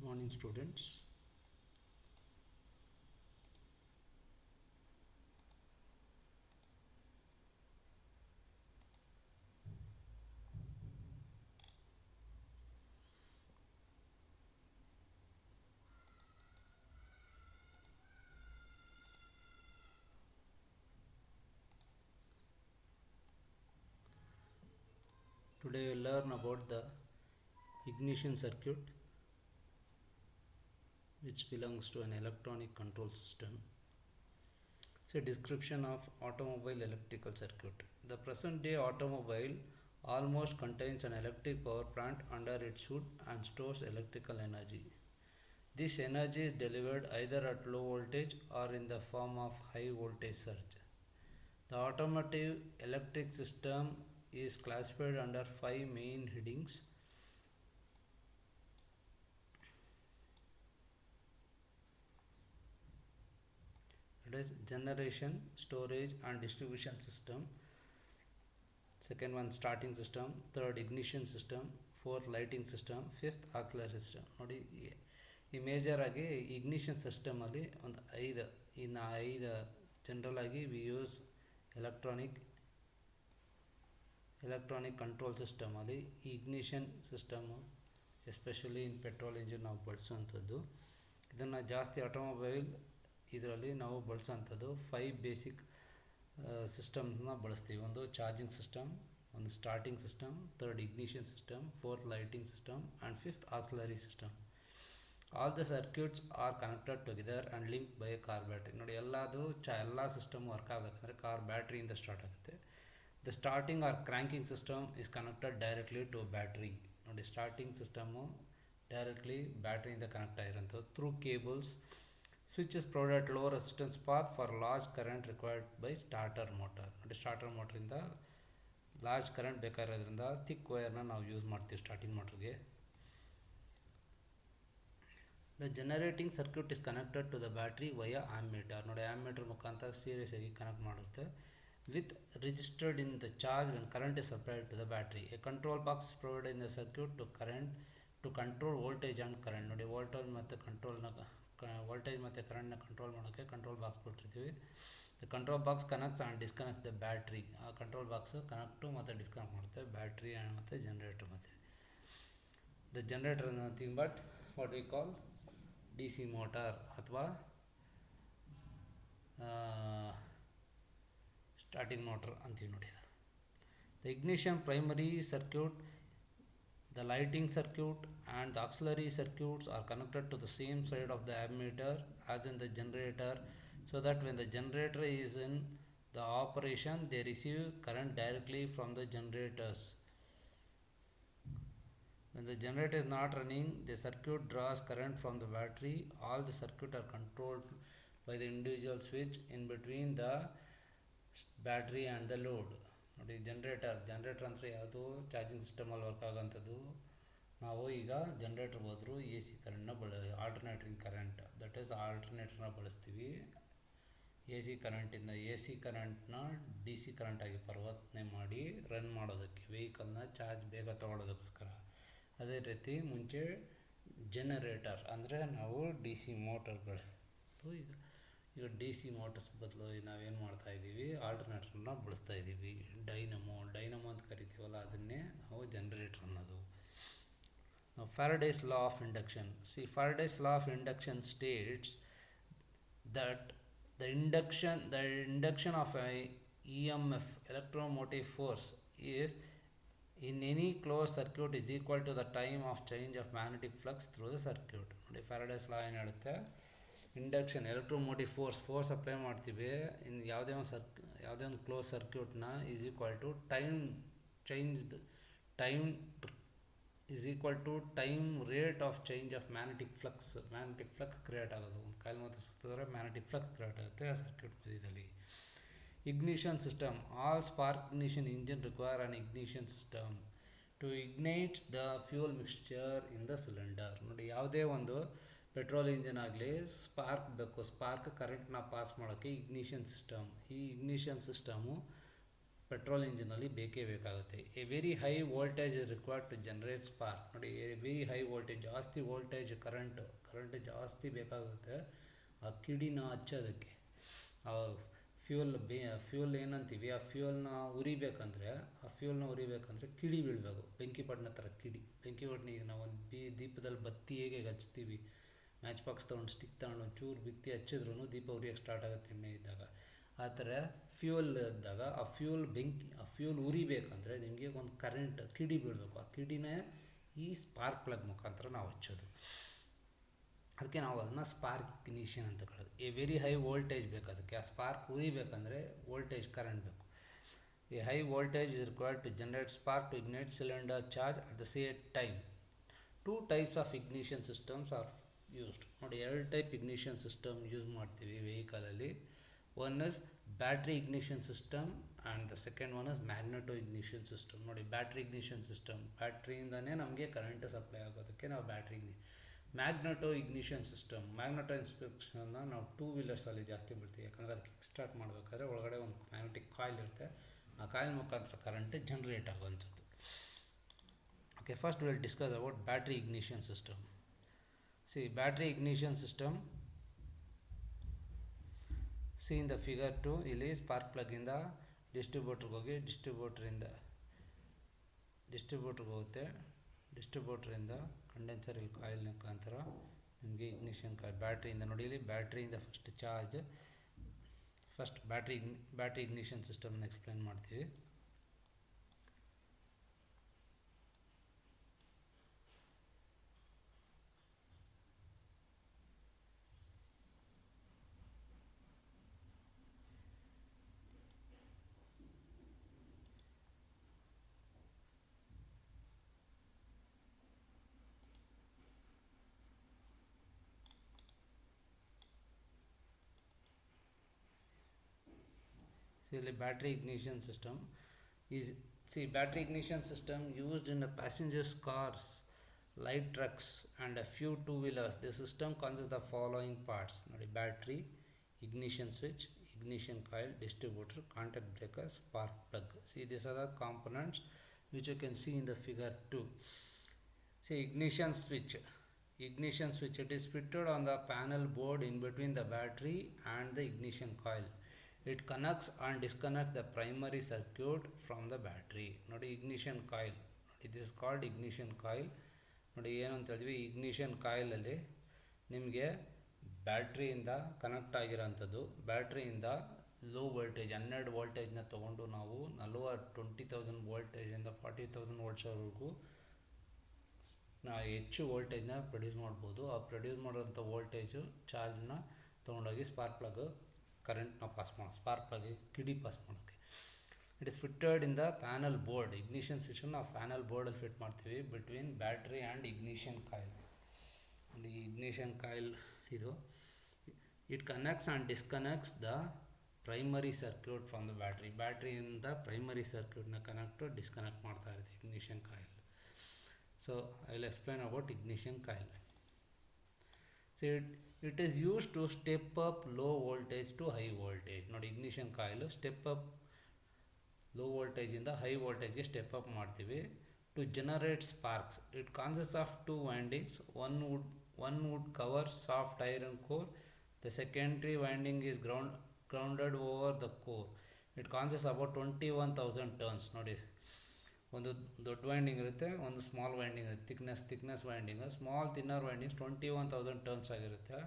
Morning, students. Today we'll learn about the ignition circuit, which belongs to an electronic control system. It's a description of automobile electrical circuit. The present day automobile almost contains an electric power plant under its hood and stores electrical energy. This energy is delivered either at low voltage or in the form of high voltage surge. The automotive electric system is classified under five main headings. That is generation, storage and distribution system. Second one starting system, third ignition system, fourth lighting system, fifth auxiliary system. ನೋಡಿ ಈ major ಆಗಿ ignition system ಅಲ್ಲಿ ಒಂದು ಐದು general ಆಗಿ we use electronic control system ಅಲ್ಲಿ ಈ ignition system especially in petrol engine ನಾವು ಬಳಸುವಂಥದ್ದು. ಇದನ್ನು ಜಾಸ್ತಿ ಆಟೋಮೊಬೈಲ್ ಇದರಲ್ಲಿ ನಾವು ಬಳಸೋಂಥದ್ದು ಫೈವ್ ಬೇಸಿಕ್ ಸಿಸ್ಟಮ್ನ ಬಳಸ್ತೀವಿ. ಒಂದು ಚಾರ್ಜಿಂಗ್ ಸಿಸ್ಟಮ್, ಒಂದು starting system, third ignition system, fourth lighting system and fifth auxiliary system. All the circuits are connected together and link by car battery. ನೋಡಿ ಎಲ್ಲ ಸಿಸ್ಟಮ್ ವರ್ಕ್ ಆಗಬೇಕಂದ್ರೆ ಕಾರ್ ಬ್ಯಾಟ್ರಿಯಿಂದ ಸ್ಟಾರ್ಟ್ ಆಗುತ್ತೆ. The starting or cranking system is connected directly to battery. ನೋಡಿ starting system directly ಬ್ಯಾಟ್ರಿಯಿಂದ connect ಆಗಿರೋಂಥದ್ದು through cables. Switch is provided at low resistance path for large current required by starter motor. ನೋಡಿ starter ಮೋಟ್ರಿಂದ large current ಬೇಕಾಗಿರೋದ್ರಿಂದ thick ವೈರ್ನ ನಾವು use ಮಾಡ್ತೀವಿ starting ಮೋಟ್ರಿಗೆ. The generating circuit is connected to the battery via ammeter. ನೋಡಿ ammeter ಮುಖಾಂತರ series ಆಗಿ ಕನೆಕ್ಟ್ ಮಾಡುತ್ತೆ. With registered in the charge when current is supplied to the battery. A control box is provided in the circuit to control voltage and current. ನೋಡಿ voltage ಮತ್ತು ಕರೆಂಟ್ನ control ಮಾಡೋಕ್ಕೆ control box ಕೊಟ್ಟಿರ್ತೀವಿ. The control box connects and disconnects the battery. ಆ control box connect ಮತ್ತು disconnect ಮಾಡುತ್ತೆ battery and ಮತ್ತು generator. ಮತ್ತು the generator nothing but what we call D C motor ಅಥವಾ ಸ್ಟಾರ್ಟಿಂಗ್ ಮೋಟರ್ ಅಂತೀವಿ ನೋಡಿ. The ignition primary circuit, the lighting circuit and the auxiliary circuits are connected to the same side of the ammeter as in the generator, so that when the generator is in the operation they receive current directly from the generators. When the generator is not running, the circuit draws current from the battery. All the circuit are controlled by the individual switch in between the battery and the load. ನೋಡಿ generator ಅಂದರೆ ಯಾವುದು charging ಸಿಸ್ಟಮಲ್ಲಿ work ಆಗೋಂಥದ್ದು. ನಾವು ಈಗ generator ಹೋದರೂ A C ಕರೆಂಟ್ನ alternating current, that is ಆಲ್ಟರ್ನೇಟರ್ನ ಬಳಸ್ತೀವಿ. A C ಕರೆಂಟ್ನ D C ಕರೆಂಟಾಗಿ ಪರಿವರ್ತನೆ ಮಾಡಿ ರನ್ ಮಾಡೋದಕ್ಕೆ, ವೆಹಿಕಲ್ನ ಚಾರ್ಜ್ ಬೇಗ ತೊಗೊಳೋದಕ್ಕೋಸ್ಕರ. ಅದೇ ರೀತಿ ಮುಂಚೆ ಜನರೇಟರ್ ಅಂದರೆ ನಾವು ಡಿ ಸಿ ಮೋಟರ್ಗಳು. ಈಗ ಡಿ ಸಿ ಮೋಟರ್ಸ್ ಬದಲು ನಾವೇನು ಮಾಡ್ತಾಯಿದ್ದೀವಿ, ಆಲ್ಟರ್ನೇಟರ್ನ ಬಳಸ್ತಾ ಇದ್ದೀವಿ. ಡೈನಮೋ ಅಂತ ಕರಿತೀವಲ್ಲ, ಅದನ್ನೇ ನಾವು ಜನರೇಟರ್ ಅನ್ನೋದು. ನಾವು Faraday's law of induction. Faraday's law of induction States that the induction of EMF, electromotive force, is in any closed circuit is equal to the time of change of magnetic flux through the circuit. ನೋಡಿ Faraday's ಲಾ ಏನು ಹೇಳುತ್ತೆ, induction electromotive force apply ಮಾಡ್ತೀವಿ ಇನ್ನು ಯಾವುದೇ ಒಂದು close ಸರ್ಕ್ಯೂಟ್ನ is equal to time rate of change of magnetic flux create ಆಗೋದು. ಒಂದು ಕಾಯಿಲ್ ಮಾತ್ರ ಸುತ್ತಿದ್ರೆ ಮ್ಯಾಗ್ನೆಟಿಕ್ ಫ್ಲಕ್ಸ್ ಕ್ರಿಯೇಟ್ ಆಗುತ್ತೆ ಆ ಸರ್ಕ್ಯೂಟ್ ಮಧ್ಯದಲ್ಲಿ. Ignition system. All spark ignition engine require an ignition system to ignite the fuel mixture in the cylinder. ನೋಡಿ ಯಾವುದೇ ಒಂದು petrol engine ಆಗಲಿ ಸ್ಪಾರ್ಕ್ ಕರೆಂಟ್ನ ಪಾಸ್ ಮಾಡೋಕ್ಕೆ ಇಗ್ನಿಷನ್ ಸಿಸ್ಟಮ್. ಈ ಇಗ್ನಿಷನ್ ಸಿಸ್ಟಮು ಪೆಟ್ರೋಲ್ ಇಂಜಿನಲ್ಲಿ ಬೇಕೇ ಬೇಕಾಗುತ್ತೆ. A very high voltage is required to generate spark. ನೋಡಿ, ಎ ವೆರಿ ಹೈ ವೋಲ್ಟೇಜ್, ಜಾಸ್ತಿ ವೋಲ್ಟೇಜ್ ಕರೆಂಟ್ ಜಾಸ್ತಿ ಬೇಕಾಗುತ್ತೆ ಆ ಕಿಡಿನ ಹಚ್ಚೋದಕ್ಕೆ. ಆ ಫ್ಯೂಲ್ ಏನಂತೀವಿ, ಆ ಫ್ಯೂಲ್ನ ಉರಿಬೇಕಂದ್ರೆ ಕಿಡಿ ಬೀಳಬೇಕು. ಬೆಂಕಿ ಪಟ್ಟಣ ಥರ ಕಿಡಿ. ಬೆಂಕಿ ಪಟ್ಟಣ ಈಗ ನಾವು ಒಂದು ದೀಪದಲ್ಲಿ ಬತ್ತಿ ಹೇಗೆ ಹಚ್ತೀವಿ, ಮ್ಯಾಚ್ ಬಾಕ್ಸ್ ತೊಗೊಂಡು ಸ್ಟಿಕ್ ತೊಗೊಂಡು ಒಂಚೂರು ಬಿತ್ತಿ ಹಚ್ಚಿದ್ರೂ ದೀಪ ಉರಿಯೋಕ್ಕೆ ಸ್ಟಾರ್ಟ್ ಆಗುತ್ತೆ ಎಣ್ಣೆ ಇದ್ದಾಗ. ಆ ಥರ ಫ್ಯೂಲ್ ಇದ್ದಾಗ ಆ ಫ್ಯೂಲ್ ಉರಿಬೇಕಂದ್ರೆ ನಿಮಗೆ ಒಂದು ಕರೆಂಟ್ ಕಿಡಿ ಬೀಳಬೇಕು. ಆ ಕಿಡಿನೇ ಈ ಸ್ಪಾರ್ಕ್ ಪ್ಲಗ್ ಮುಖಾಂತರ ನಾವು ಹಚ್ಚೋದು. ಅದಕ್ಕೆ ನಾವು ಅದನ್ನು ಸ್ಪಾರ್ಕ್ ಇಗ್ನಿಷನ್ ಅಂತ ಕರೆಯೋದು. ಎ ವೆರಿ ಹೈ ವೋಲ್ಟೇಜ್ ಬೇಕು ಅದಕ್ಕೆ. ಆ ಸ್ಪಾರ್ಕ್ ಉರಿಬೇಕಂದ್ರೆ ವೋಲ್ಟೇಜ್ ಕರೆಂಟ್ ಬೇಕು. A high voltage is required to generate spark to ignite cylinder charge at the same time. 2 types of ignition systems are used. ನೋಡಿ, 2 type ignition system use ಮಾಡ್ತೀವಿ ವೆಹಿಕಲಲ್ಲಿ. One is battery ignition system and the second one is magneto ignition system. ನೋಡಿ, battery ignition system, ಬ್ಯಾಟ್ರಿಯಿಂದನೇ ನಮಗೆ current supply ಆಗೋದಕ್ಕೆ ನಾವು magneto ignition system. Magneto ಇನ್ಸ್ಪೆಕ್ಷನ್ನ ನಾವು 2 ವೀಲರ್ಸಲ್ಲಿ ಜಾಸ್ತಿ ಬಿಡ್ತೀವಿ. ಯಾಕಂದರೆ ಅದು ಕಿಕ್ ಸ್ಟಾರ್ಟ್ ಮಾಡಬೇಕಾದ್ರೆ ಒಳಗಡೆ ಒಂದು ಮ್ಯಾಗ್ನೆಟಿಕ್ ಕಾಯಿಲ್ ಇರುತ್ತೆ. ಆ ಕಾಯಿಲ್ ಮುಖಾಂತರ ಕರೆಂಟ್ ಜನರೇಟ್ ಆಗುವಂಥದ್ದು. Okay, first will discuss about battery ignition system. Battery ignition system, in the figure 2 ಇಲ್ಲಿ ಸ್ಪಾರ್ಕ್ ಪ್ಲಗ್ಗಿಂದ ಡಿಸ್ಟ್ರಿಬ್ಯೂಟ್ರಿಗೆ ಹೋಗಿ ಡಿಸ್ಟ್ರಿಬ್ಯೂಟ್ರಿಗೆ ಹೋಗುತ್ತೆ. ಡಿಸ್ಟ್ರಿಬ್ಯೂಟ್ರಿಂದ ಕಂಡೆನ್ಸರ್ ಇಲ್ಲಿ ಕಾಯಿಲ್ ಮುಖಾಂತರ ನಿಮಗೆ ಇಗ್ನಿಷನ್ ಕಾಯಿಲ್ ಬ್ಯಾಟ್ರಿಯಿಂದ. ನೋಡಿ, ಇಲ್ಲಿ ಬ್ಯಾಟ್ರಿಯಿಂದ first charge. First battery ignition ಸಿಸ್ಟಮ್ನ ಎಕ್ಸ್ಪ್ಲೇನ್ ಮಾಡ್ತೀವಿ. Battery ignition system is battery ignition system used in the passengers cars, light trucks and a few two-wheelers. The system consists of the following parts. Battery, ignition switch, ignition coil, distributor, contact breaker, spark plug. These are the components which you can see in the figure 2. Ignition switch, it is fitted on the panel board in between the battery and the ignition coil. It connects and disconnects the primary circuit from the battery. ನೋಡಿ, ignition coil, this is called ignition coil. ನೋಡಿ, ಏನು ಅಂತ ಹೇಳಿದ್ವಿ, ignition coilಲ್ಲಿ ನಿಮಗೆ ಬ್ಯಾಟ್ರಿಯಿಂದ connect ಆಗಿರೋಂಥದ್ದು. ಬ್ಯಾಟ್ರಿಯಿಂದ low voltage 12 ವೋಲ್ಟೇಜ್ನ ತೊಗೊಂಡು ನಾವು 20,000 ವೋಲ್ಟೇಜಿಂದ 40,000 ವೋಲ್ಟ್ಸ್ವರೆಗೂ ಹೆಚ್ಚು ವೋಲ್ಟೇಜ್ನ ಪ್ರೊಡ್ಯೂಸ್ ಮಾಡ್ಬೋದು. ಆ ಪ್ರೊಡ್ಯೂಸ್ ಮಾಡೋಂಥ ವೋಲ್ಟೇಜು ಚಾರ್ಜ್ನ ತೊಗೊಂಡೋಗಿ ಸ್ಪಾರ್ಕ್ ಪ್ಲಗ್ ಕರೆಂಟ್ನ ಸ್ಪಾರ್ಕ್ ಪ್ಲಗ್ ಕಿಡಿ ಪಾಸ್ ಮಾಡೋಕ್ಕೆ. It is fitted in the panel board. Ignition ಸ್ವಿಚನ್ನು ನಾವು ಪ್ಯಾನಲ್ ಬೋರ್ಡಲ್ಲಿ ಫಿಟ್ ಮಾಡ್ತೀವಿ between battery and ignition coil. ಈ ಇಗ್ನಿಷನ್ ಕಾಯಿಲ್ ಇದು it connects and disconnects the primary circuit from the battery. ಬ್ಯಾಟ್ರಿಯಿಂದ ಪ್ರೈಮರಿ ಸರ್ಕ್ಯೂಟ್ನ ಡಿಸ್ಕನೆಕ್ಟ್ ಮಾಡ್ತಾ ಇರುತ್ತೆ ignition coil. So I will explain about ignition coil. It is used to step up low voltage to high voltage. ನೋಡಿ, ignition coil step up low ವೋಲ್ಟೇಜಿಂದ high ವೋಲ್ಟೇಜ್ಗೆ step up ಮಾಡ್ತೀವಿ to generate sparks. It consist of 2 windings. One would cover soft iron core. The secondary winding is grounded over the core. It consists about 21,000 turns. ನೋಡಿ, ಒಂದು ದೊಡ್ಡ winding ಇರುತ್ತೆ, ಒಂದು small winding ಇರುತ್ತೆ. Thickness winding, small thinner windings 21,000 turns ಆಗಿರುತ್ತೆ.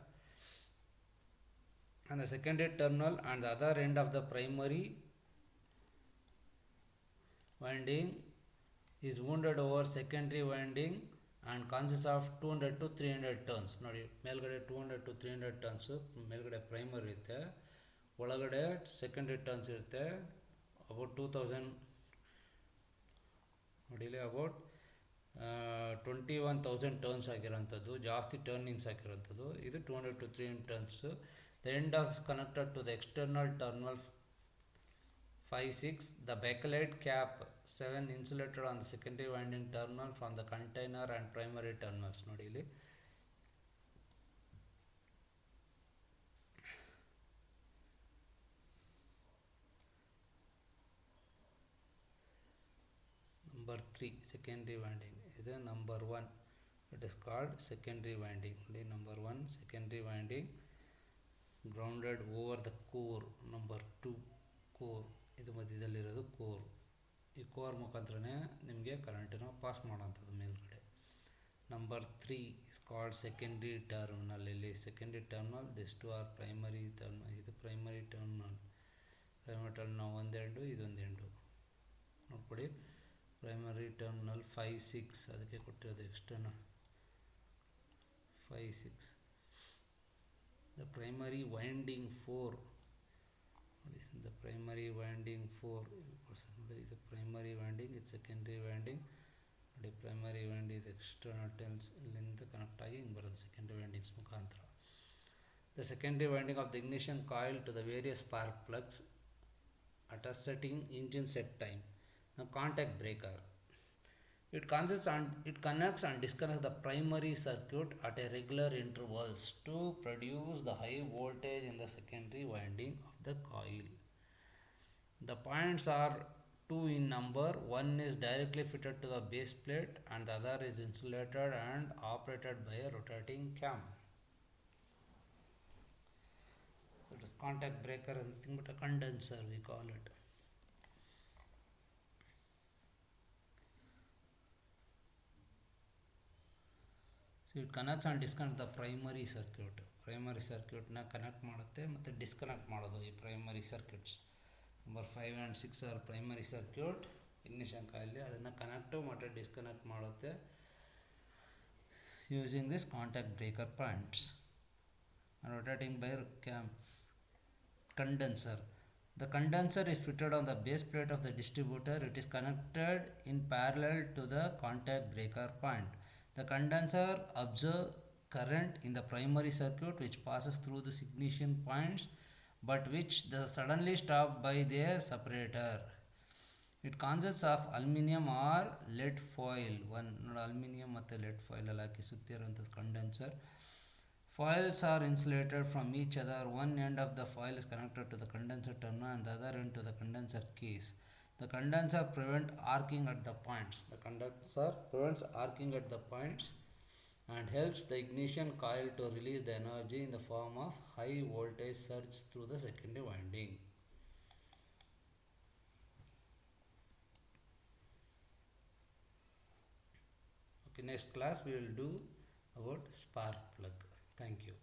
And the secondary terminal and the other end of the primary winding is wounded over secondary winding and consist of 200 to 300 turns. ನೋಡಿ, ಮೇಲ್ಗಡೆ 200 to 300 turns ಮೇಲ್ಗಡೆ primary ಇರುತ್ತೆ, ಒಳಗಡೆ secondary turns ಇರುತ್ತೆ about 2000. ನೋಡಿ, ಇಲ್ಲಿ about 21,000 turns ಆಗಿರೋಂಥದ್ದು, ಜಾಸ್ತಿ ಟರ್ನಿಂಗ್ಸ್ ಆಗಿರೋಂಥದ್ದು. ಇದು 200 to 300 turns. The end of connected to the external terminal 5-6. The bakelite cap 7 insulated on the secondary winding terminal from the container and primary terminals. ನೋಡಿ, ಇಲ್ಲಿ number 3 secondary winding is a number 1. It is called secondary winding. The number 1 secondary winding grounded over the core. Number 2 core, ಇದು ಮಧ್ಯದಲ್ಲಿರೋದು core. ಈ core ಮುಖಾಂತರನೇ ನಿಮಗೆ ಕರೆಂಟನ್ನು pass ಮಾಡೋಂಥದ್ದು ಮೇಲ್ಗಡೆ. Number 3 is called secondary terminal. ಇಲ್ಲಿ secondary terminal, this two are primary terminal. ಇದು primary terminal. Primary terminal ಒಂದು end, ಇದೊಂದು end ನೋಡ್ಕೊಡಿ. ಪ್ರೈಮರಿ ಟರ್ಮಿನಲ್ 5, 6 ಅದಕ್ಕೆ ಕೊಟ್ಟಿರೋದು external 5, 6. The primary winding 4. The primary winding 4 is the primary winding, it's secondary winding. The primary winding is external terms length connect ಆಗಿ ಹಿಂಗೆ ಬರೋದು secondary windings ಮುಖಾಂತರ. The secondary winding of the ignition coil to the various spark plugs at a setting engine set time. Now contact breaker. It connects and disconnects the primary circuit at a regular intervals to produce the high voltage in the secondary winding of the coil. The points are 2 in number. One is directly fitted to the base plate and the other is insulated and operated by a rotating cam. It is contact breaker and nothing but a condenser we call it. So it connects and disconnects the primary circuit. Primary circuit na connect ಮಾಡುತ್ತೆ ಮತ್ತು disconnect ಮಾಡೋದು ಈ primary circuits. Number 5 and 6 are primary circuit. ignition coil ಅದನ್ನು connect ಮತ್ತು disconnect ಮಾಡುತ್ತೆ using this contact breaker points. And rotating by cam. Condenser. The condenser is fitted on the base plate of the distributor. It is connected in parallel to the contact breaker point. The condenser absorbs current in the primary circuit which passes through the ignition points but which the suddenly stopped by their separator. It consists of aluminum or lead foil. One aluminum ಮತ್ತು lead foil ಅಲ್ಲಿ ಹಾಕಿ ಸುತ್ತಿರುವಂಥದ್ದು condenser. Foils are insulated from each other. One end of the foil is connected to the condenser terminal and the other end to the condenser case. The condenser prevents arcing at the points. The condenser prevents arcing at the points and helps the ignition coil to release the energy in the form of high voltage surge through the secondary winding. Okay, next class we will do about spark plug. Thank you.